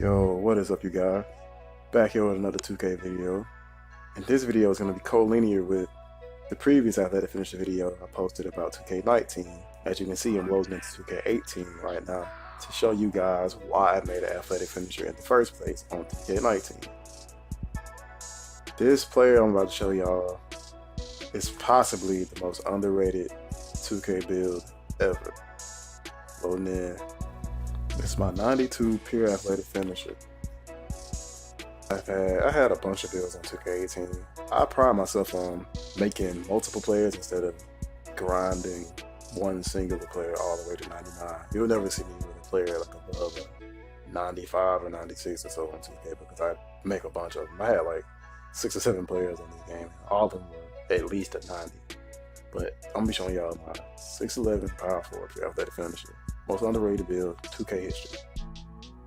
Yo, what is up, you guys? Back here with another 2K video. And this video is going to be co-linear with the previous athletic finisher video I posted about 2K19. As you can see, I'm loading into 2K18 right now to show you guys why I made an athletic finisher in the first place on 2K19. This player I'm about to show y'all is possibly the most underrated 2K build ever. Loading in. It's my 92 pure athletic finisher. I had a bunch of builds on 2K18. I pride myself on making multiple players instead of grinding one singular player all the way to 99. You'll never see me with a player like above a 95 or 96 or so on 2K because I make a bunch of them. I had like 6 or 7 players on this game, and all of them were at least a 90. But I'm gonna be showing y'all my 6'11" power forward pure athletic finisher. Most underrated build, 2K history.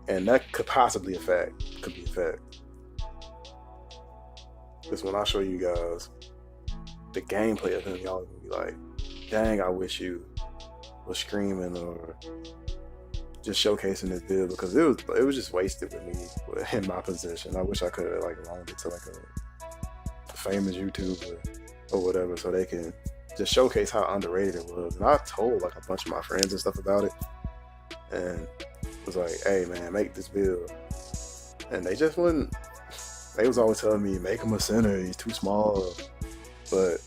And that could possibly be a fact. Because when I show you guys the gameplay of him, y'all are gonna be like, dang, I wish you was screaming or just showcasing this build, because it was just wasted with me in my position. I wish I could have like loaned it to like a famous YouTuber or whatever so they can just showcase how underrated it was. And I told like a bunch of my friends and stuff about it, and was like, hey man, make this build. And they just wouldn't. They was always telling me, make him a center, he's too small. But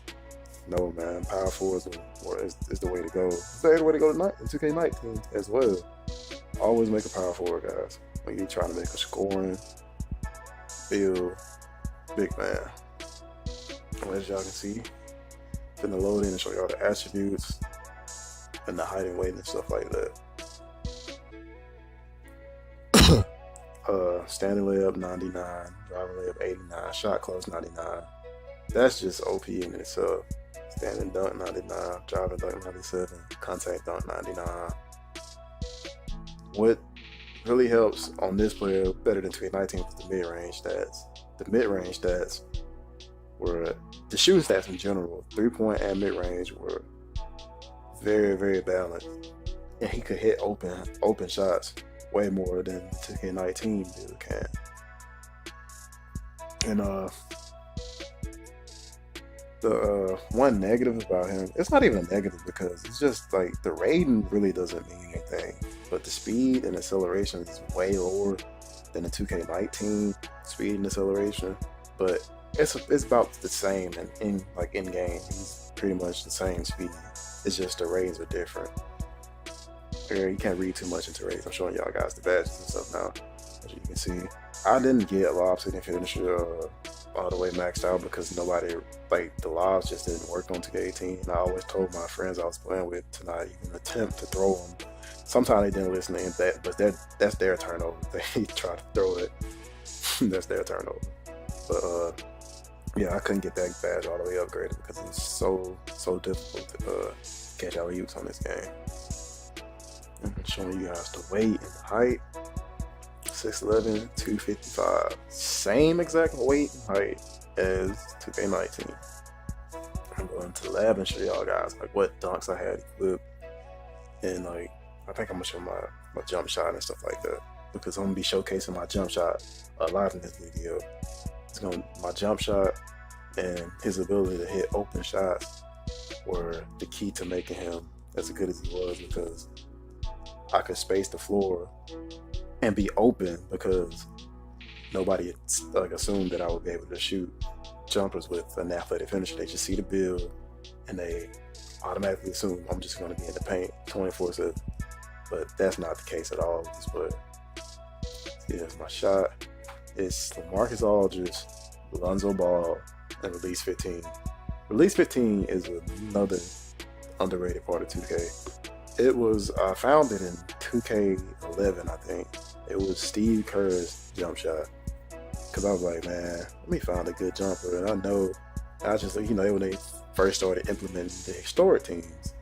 no man, power forward is the way to go. It's the way to go tonight in 2K19 as well. Always make a power forward, guys. When you're trying to make a scoring build, big man. As y'all can see, finna load in and show y'all the attributes and the height and weight and stuff like that. Standing layup 99, driving layup 89, shot close 99. That's just OP in itself. Standing dunk 99, driving dunk 97, contact dunk 99. What really helps on this player better than 2K19 was the mid-range stats. The mid-range stats were the shooting stats in general. 3-point and mid-range were very, very balanced, and he could hit open shots way more than 2K19 build can. And the one negative about him, it's not even a negative because it's just like the rating really doesn't mean anything, but the speed and acceleration is way lower than the 2K19 speed and acceleration. But it's about the same, and in game he's pretty much the same speed. It's just the ratings are different. You can't read too much into ratings. I'm showing y'all guys the badges and stuff now. As you can see, I didn't get a lob sitting finisher all the way maxed out because nobody, like, the lobs just didn't work on 2K18. And I always told my friends I was playing with to not even attempt to throw them. Sometimes they didn't listen to that, but that's their turnover. They try to throw it. That's their turnover. But yeah, I couldn't get that badge all the way upgraded because it's so difficult to catch alley-oops on this game. I'm showing you guys the weight and the height. 6'11", 255. Same exact weight and height as 2K19. I'm going to the lab and show y'all guys like what dunks I had equipped. And like, I think I'm gonna show my jump shot and stuff like that, because I'm gonna be showcasing my jump shot a lot in this video. My jump shot and his ability to hit open shots were the key to making him as good as he was, because I could space the floor and be open because nobody like assumed that I would be able to shoot jumpers with an athletic finisher. They just see the build and they automatically assume I'm just going to be in the paint 24/7. But that's not the case at all with this player. Here's my shot. It's LaMarcus Aldridge, Lonzo Ball, and Release 15. Release 15 is another underrated part of 2K. I found it in 2K11, I think. It was Steve Kerr's jump shot. Because I was like, man, let me find a good jumper. And I just, when they first started implementing the historic teams.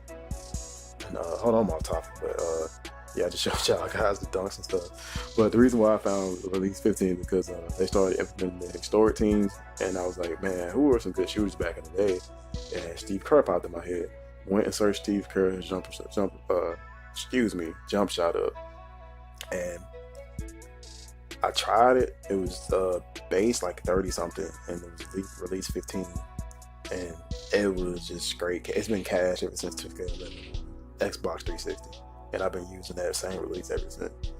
And hold on, I'm off topic, but yeah, I just showed y'all guys the dunks and stuff. But the reason why I found Release 15 because they started implementing the historic teams. And I was like, man, who were some good shooters back in the day? And Steve Kerr popped in my head. Went and searched Steve Kerr's jump shot up, and I tried it. It was base like 30 something, and it was release 15, and it was just great. It's been cash ever since 2K11 on Xbox 360, and I've been using that same release ever since.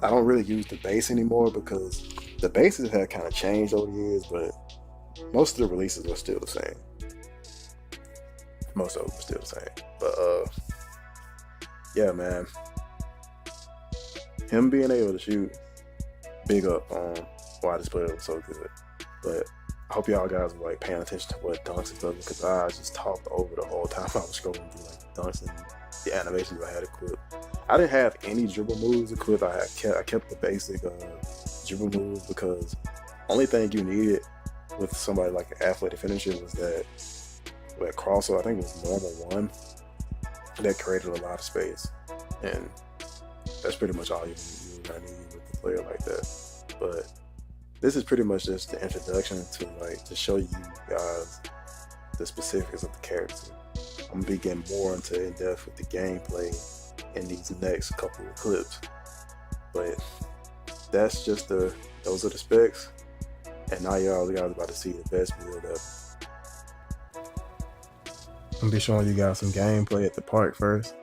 I don't really use the base anymore because the bases have kind of changed over the years, but most of the releases are still the same. Most of them are still the same. But yeah, man, him being able to shoot, big up on why this player was so good. But I hope y'all guys were like paying attention to what dunks and stuff, because I just talked over the whole time I was scrolling through like dunks and the animations I had equipped. I didn't have any dribble moves equipped. I kept the basic dribble moves, because only thing you needed with somebody like an athletic finisher was that crossover. I think it was normal one that created a lot of space, and that's pretty much all you need with a player like that. But this is pretty much just the introduction to show you guys the specifics of the character. I'm gonna be getting more into in depth with the gameplay in these next couple of clips, but that's just those are the specs, and now y'all guys about to see the best build ever. I'm gonna be showing you guys some gameplay at the park first.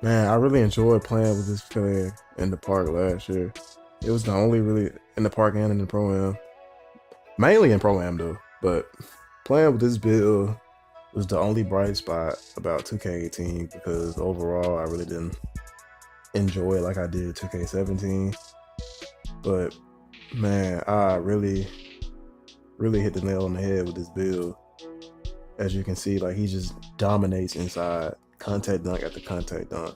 Man, I really enjoyed playing with this player in the park last year. It was the only really in the park and in the Pro-Am. Mainly in Pro-Am though, but playing with this build was the only bright spot about 2K18, because overall I really didn't enjoy it like I did 2K17. But man, I really hit the nail on the head with this build. As you can see, like, he just dominates inside, contact dunk after contact dunk.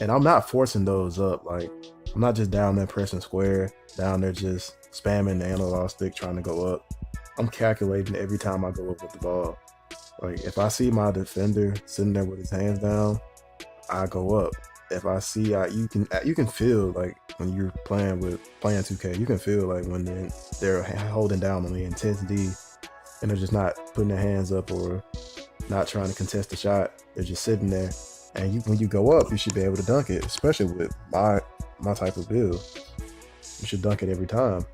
And I'm not forcing those up. Like, I'm not just down there pressing square, down there just spamming the analog stick trying to go up. I'm calculating every time I go up with the ball. Like, if I see my defender sitting there with his hands down, I go up. If I see, you can feel, like, when you're playing 2K, you can feel like when they're holding down on the intensity and they're just not putting their hands up or not trying to contest the shot. They're just sitting there, and when you go up, you should be able to dunk it, especially with my type of build. You should dunk it every time.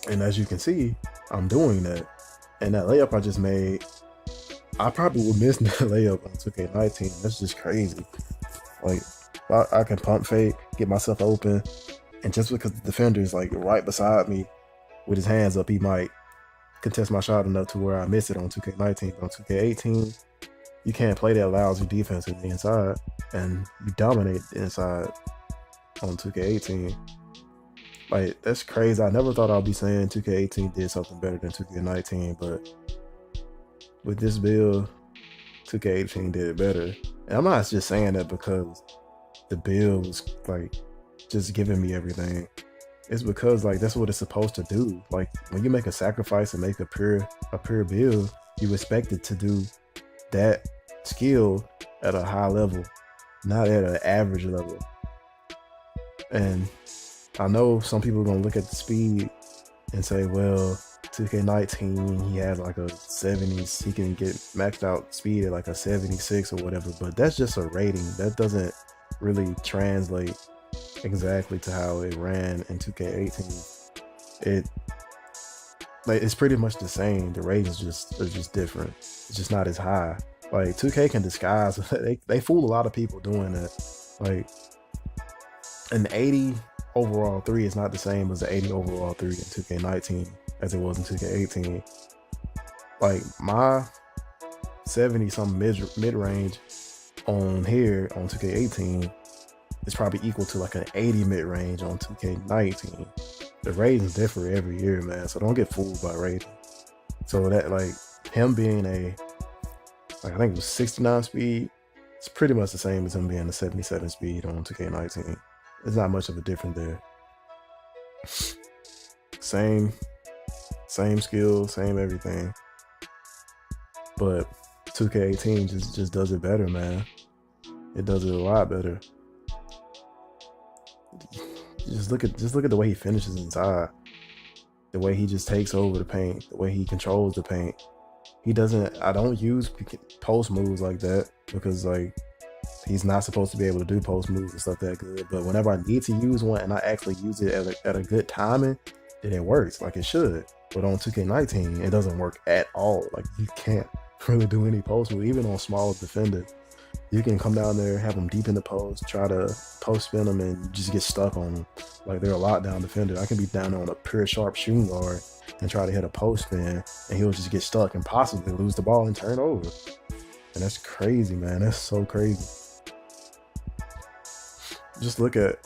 And as you can see, I'm doing that. And that layup I just made, I probably would miss that layup on 2K19. That's just crazy. Like, I can pump fake, get myself open, and just because the defender's like right beside me with his hands up, he might contest my shot enough to where I miss it on 2K19. On 2K18, you can't play that lousy defense in the inside, and you dominate the inside on 2K18. Like, that's crazy. I never thought I'd be saying 2K18 did something better than 2K19, but with this build, 2K18 did it better. And I'm not just saying that because the build was like just giving me everything. It's because, like, that's what it's supposed to do. Like, when you make a sacrifice and make a pure build, you expect it to do that skill at a high level, not at an average level. And I know some people are gonna look at the speed and say, well, 2K19, he has like a 70s, he can get maxed out speed at like a 76 or whatever, but that's just a rating. That doesn't really translate exactly to how it ran in 2K18. It's pretty much the same. The ratings are just different. It's just not as high. Like, 2K can disguise. They fool a lot of people doing that. Like, an 80 overall 3 is not the same as an 80 overall 3 in 2K19 as it was in 2K18. Like, my 70 something mid range on here on 2K18 is probably equal to like an 80 mid range on 2K19. The ratings differ every year, man. So don't get fooled by rating. So that, like, him being I think it was 69 speed, it's pretty much the same as him being a 77 speed on 2K19. There's not much of a difference there. Same skill, same everything. But 2K18 just does it better, man. It does it a lot better. Just look at the way he finishes inside. The way he just takes over the paint, the way he controls the paint. I don't use post moves like that because, like, he's not supposed to be able to do post moves and stuff that good. But whenever I need to use one and I actually use it at a good timing, then it works like it should. But on 2K19, it doesn't work at all. Like you can't really do any post move, even on small defenders. You can come down there, have them deep in the post, try to post spin them, and just get stuck on them. Like they're a lockdown defender. I can be down on a pure sharp shooting guard and try to hit a post spin, and he'll just get stuck and possibly lose the ball and turn over. And that's crazy, man. That's so crazy. Just look at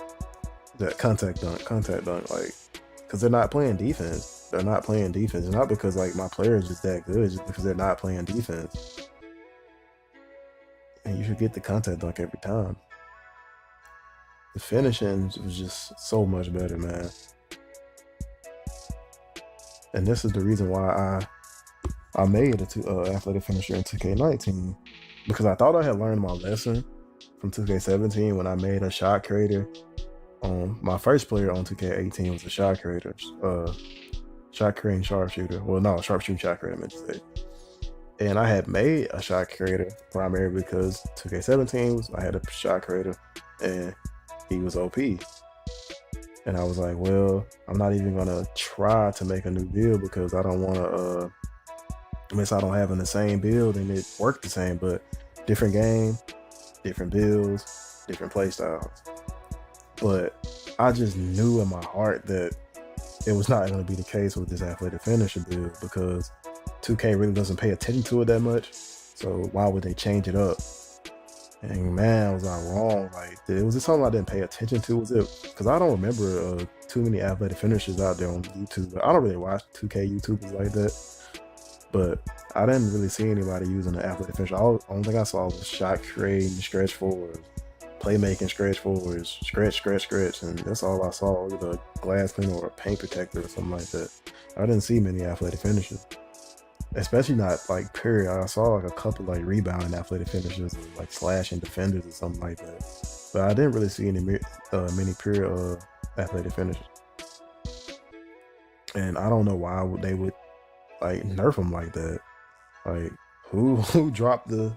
that contact dunk, like, because they're not playing defense. They're not playing defense. It's not because like my player is just that good, it's just because they're not playing defense. And you should get the contact dunk every time. The finishing was just so much better, man. And this is the reason why I made a athletic finisher in 2K19, because I thought I had learned my lesson from 2K17 when I made a shot creator. My first player on 2K18 was a shot creator, shot creating sharpshooter. Well, no, sharpshooting shot creator, I meant to say. And I had made a shot creator primarily because 2K17 I had a shot creator and he was OP. And I was like, well, I'm not even gonna try to make a new build because I don't want to miss out on having the same build and it worked the same, but different game, different builds, different play styles. But I just knew in my heart that it was not going to be the case with this athletic finisher build because 2K really doesn't pay attention to it that much. So why would they change it up? And man, was I wrong? Like, was it something I didn't pay attention to? Was it because I don't remember too many athletic finishers out there on YouTube. I don't really watch 2K YouTubers like that. But I didn't really see anybody using the athletic finisher. The only thing I saw was shot creating, stretch forwards, playmaking, stretch forwards, stretch, and that's all I saw. Either a glass cleaner or a paint protector or something like that. I didn't see many athletic finishers, especially not like period. I saw like a couple like rebounding athletic finishers, or, like slashing defenders or something like that. But I didn't really see any many pure athletic finishers, and I don't know why they would like nerf them like that. Like who dropped the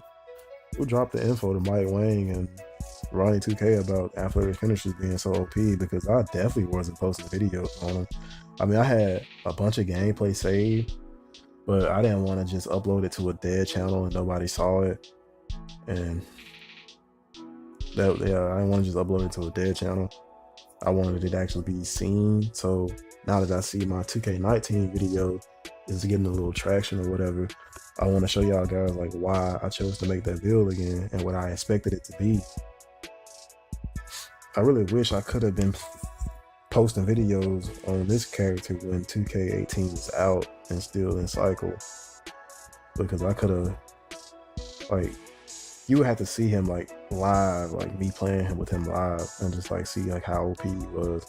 info to Mike Wang and Ronnie 2K about athletic finishers being so OP? Because I definitely wasn't posting videos on them. I mean, I had a bunch of gameplay saved, but I didn't want to just upload it to a dead channel and nobody saw it. And I didn't want to just upload it to a dead channel. I wanted it to actually be seen. So now that I see my 2K19 video is getting a little traction or whatever, I want to show y'all guys like why I chose to make that build again and what I expected it to be. I really wish I could have been posting videos on this character when 2K18 was out and still in cycle, because I could have, like, you would have to see him like live, like me playing him with him live, and just like see like how OP he was.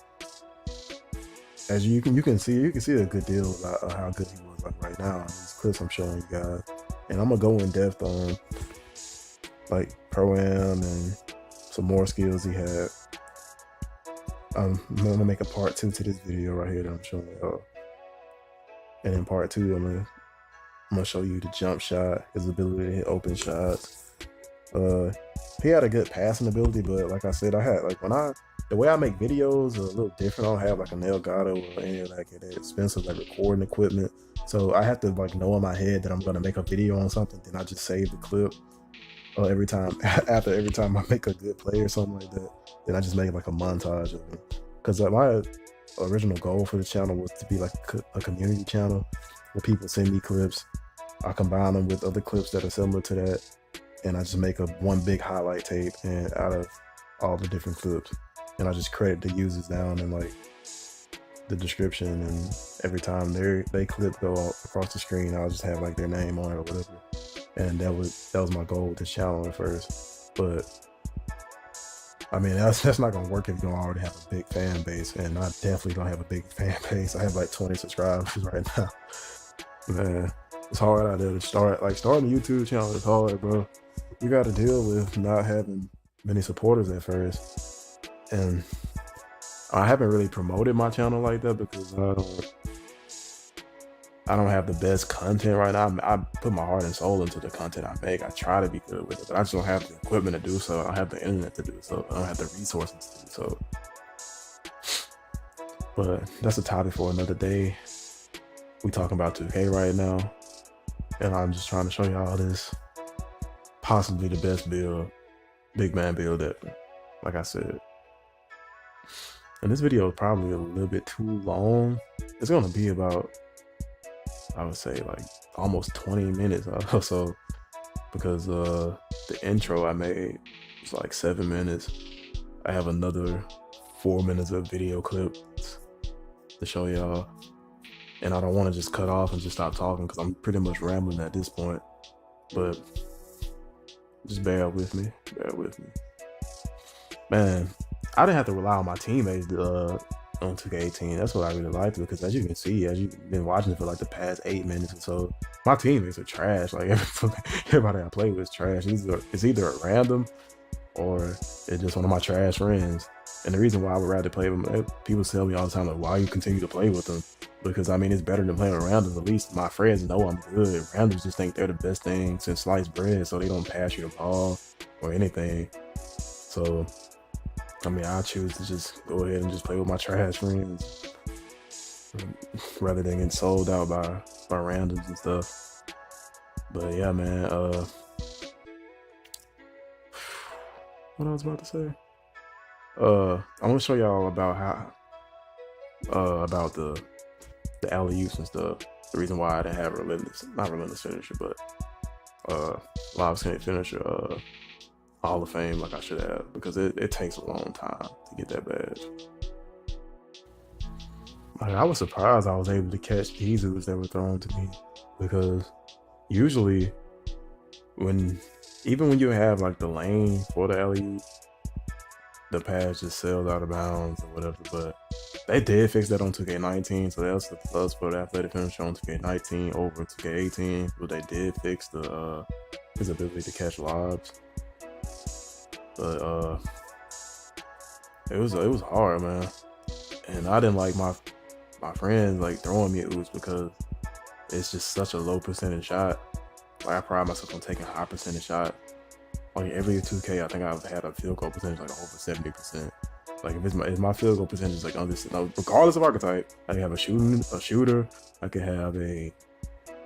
As you can see a good deal about how good he was like right now in these clips I'm showing you guys. And I'm gonna go in depth on like pro-am and some more skills he had. I'm gonna make a part 2 to this video right here that I'm showing y'all. And in part 2, I'm gonna show you the jump shot, his ability to hit open shots. He had a good passing ability, but like I said, I had like the way I make videos are a little different. I don't have like an Elgato or any of like that expensive like recording equipment. So I have to like know in my head that I'm gonna make a video on something, then I just save the clip every time I make a good play or something like that. Then I just make like a montage of it. Because my original goal for the channel was to be like a community channel where people send me clips. I combine them with other clips that are similar to that, and I just make one big highlight tape and out of all the different clips. And I just credit the users down in like the description, and every time they clip go across the screen, I'll just have like their name on it or whatever. And that was my goal with this channel at first. But I mean, that's not gonna work if you don't already have a big fan base, and I definitely don't have a big fan base. I have like 20 subscribers right now. Man, it's hard out there to starting a YouTube channel is hard, bro. You got to deal with not having many supporters at first, and I haven't really promoted my channel like that because I don't have the best content right now. I put my heart and soul into the content I make. I try to be good with it, but I just don't have the equipment to do so. I don't have the internet to do so. I don't have the resources to do so. But that's a topic for another day. We talking about 2K right now, and I'm just trying to show y'all this possibly the best build, big man build ever. Like I said, and this video is probably a little bit too long. It's gonna be about, I would say, like almost 20 minutes or so, because the intro I made was like 7 minutes. I have another 4 minutes of video clips to show y'all, and I don't want to just cut off and just stop talking because I'm pretty much rambling at this point. But just bear with me, man. I didn't have to rely on my teammates on 2K18. That's what I really liked, because as you can see, as you've been watching it for like the past 8 minutes or so, my teammates are trash. Like everybody I play with is trash. It's either a random or it's just one of my trash friends. And the reason why I would rather play with them, people tell me all the time, like, why you continue to play with them? Because I mean, it's better than playing with randoms. At least my friends know I'm good. Randoms just think they're the best thing since sliced bread, so they don't pass you the ball or anything. So I mean, I choose to just go ahead and just play with my trash friends rather than getting sold out by randoms and stuff. But yeah, man. What I was about to say. I'm gonna show y'all about how about the alley-oops and stuff. The reason why I didn't have not relentless finisher, but live skin finisher Hall of Fame like I should have, because it takes a long time to get that badge. Like, I was surprised I was able to catch Jesus that were thrown to me, because usually even when you have like the lane for the alley-oop, the pass just sails out of bounds or whatever. But they did fix that on 2K19, so that's the plus for the athletic finisher on 2K19 over 2K18. But they did fix his ability to catch lobs. But it was hard, man. And I didn't like my friends like throwing me oops, because it's just such a low percentage shot. Like, I pride myself on taking high percentage shot. Like, every 2K, I think I've had a field goal percentage like over 70%. Like, if my field goal percentage is like under, regardless of archetype, I can have a shooter, I could have a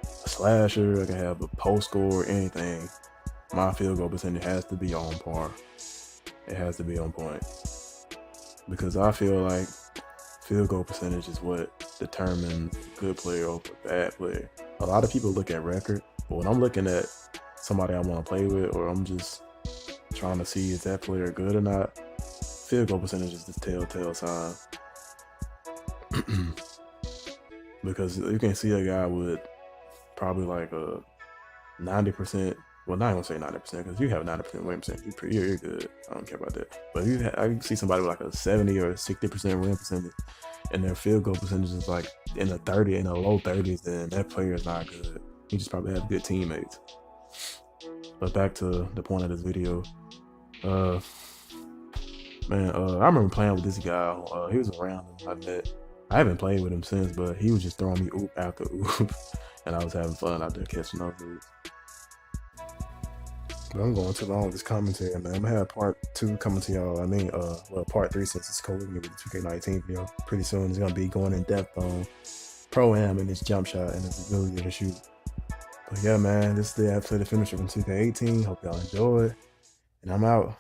slasher, I could have a post score, anything. My field goal percentage has to be on par. It has to be on point, because I feel like field goal percentage is what determines good player over bad player. A lot of people look at record, but when I'm looking at somebody I want to play with, or I'm just trying to see is that player good or not, field goal percentage is the telltale sign. Because you can see a guy with probably like a 90%. Well, not even say 90%, because you have 90% win percentage, you're good. I don't care about that. But I can see somebody with like a 70 or 60% win percentage, and their field goal percentage is like in the low 30s, then that player is not good. He just probably have good teammates. But back to the point of this video, man, I remember playing with this guy. He was around, I met. I haven't played with him since, but he was just throwing me oop after oop, and I was having fun out there catching up oops. But I'm going too long with this commentary, man. I'm gonna have part 2 coming to y'all. I mean, well, part 3, since it's cold with the 2K19 video. Pretty soon it's gonna be going in depth on pro-am and his jump shot and his ability to shoot. But yeah, man, this is the athletic finisher from 2K18. Hope y'all enjoyed, and I'm out.